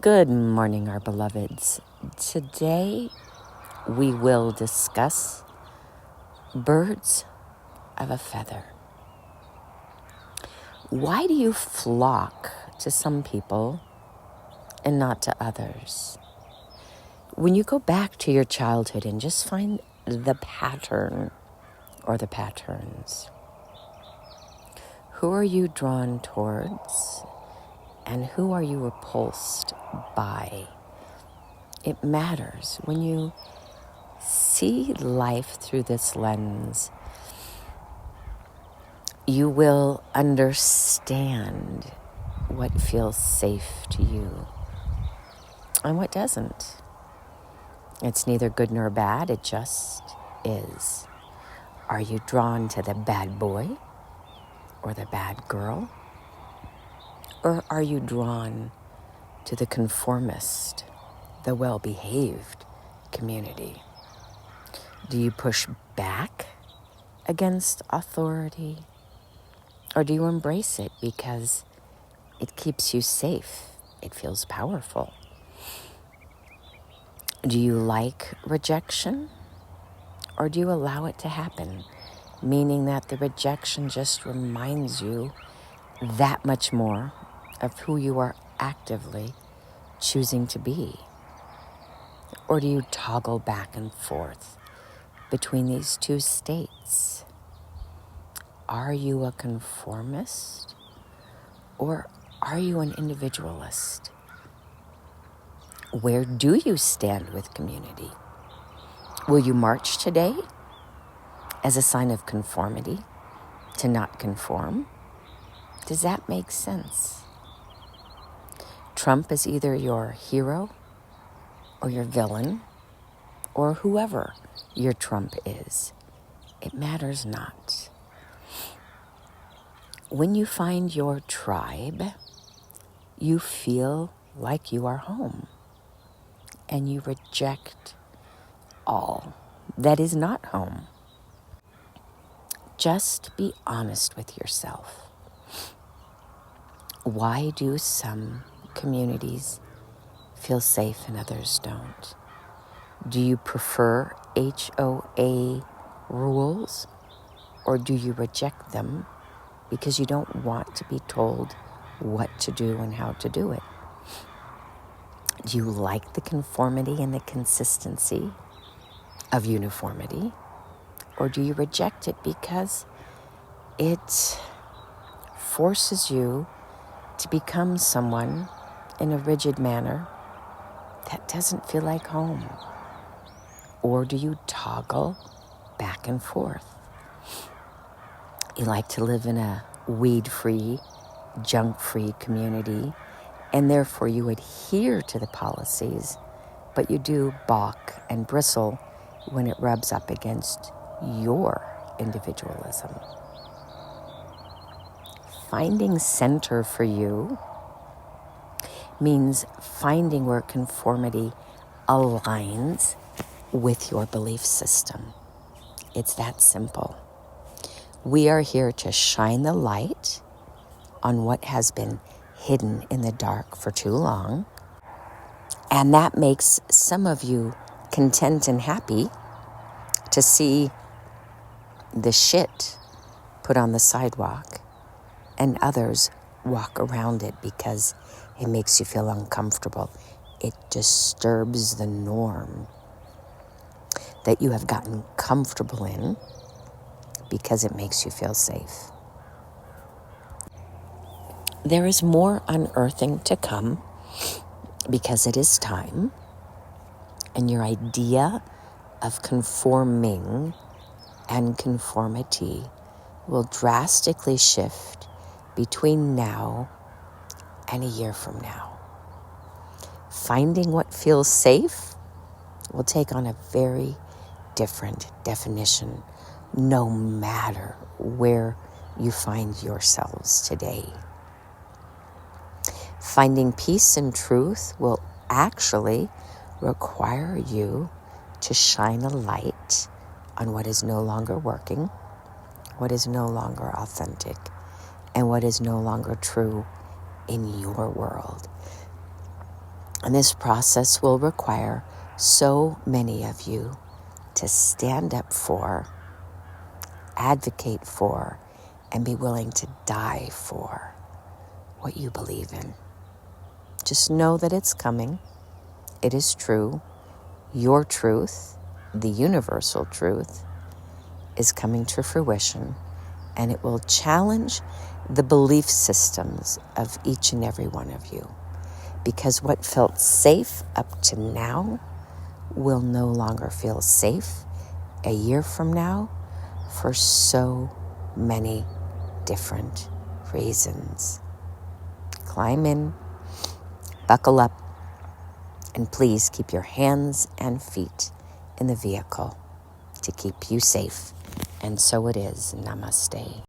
Good morning, our beloveds. Today we will discuss birds of a feather. Why do you flock to some people and not to others? When you go back to your childhood and just find the pattern or the patterns, who are you drawn towards and who are you repulsed by? It matters. When you see life through this lens, you will understand what feels safe to you and what doesn't. It's neither good nor bad, it just is. Are you drawn to the bad boy or the bad girl? Or are you drawn to the conformist, the well-behaved community? Do you push back against authority? Or do you embrace it because it keeps you safe? It feels powerful. Do you like rejection? Or do you allow it to happen? Meaning that the rejection just reminds you that much more of who you are actively choosing to be. Or do you toggle back and forth between these two states? Are you a conformist or are you an individualist? Where do you stand with community? Will you march today as a sign of conformity to not conform? Does that make sense? Trump is either your hero or your villain or whoever your Trump is. It matters not. When you find your tribe, you feel like you are home and you reject all that is not home. Just be honest with yourself. Why do some communities feel safe and others don't? Do you prefer HOA rules or do you reject them because you don't want to be told what to do and how to do it? Do you like the conformity and the consistency of uniformity? Or do you reject it because it forces you to become someone in a rigid manner that doesn't feel like home? Or do you toggle back and forth? You like to live in a weed-free, junk-free community, and therefore you adhere to the policies, but you do balk and bristle when it rubs up against your individualism. Finding center for you means finding where conformity aligns with your belief system. It's that simple. We are here to shine the light on what has been hidden in the dark for too long. And that makes some of you content and happy to see the shit put on the sidewalk and others walk around it because it makes you feel uncomfortable. It disturbs the norm that you have gotten comfortable in because it makes you feel safe. There is more unearthing to come because it is time, and your idea of conforming and conformity will drastically shift between now and a year from now. Finding what feels safe will take on a very different definition no matter where you find yourselves today. Finding peace and truth will actually require you to shine a light on what is no longer working, what is no longer authentic, and what is no longer true in your world. And this process will require so many of you to stand up for, advocate for, and be willing to die for what you believe in. Just know that it's coming. It is true. Your truth, the universal truth, is coming to fruition, and it will challenge the belief systems of each and every one of you. Because what felt safe up to now will no longer feel safe a year from now for so many different reasons. Climb in, buckle up, and please keep your hands and feet in the vehicle to keep you safe. And so it is. Namaste.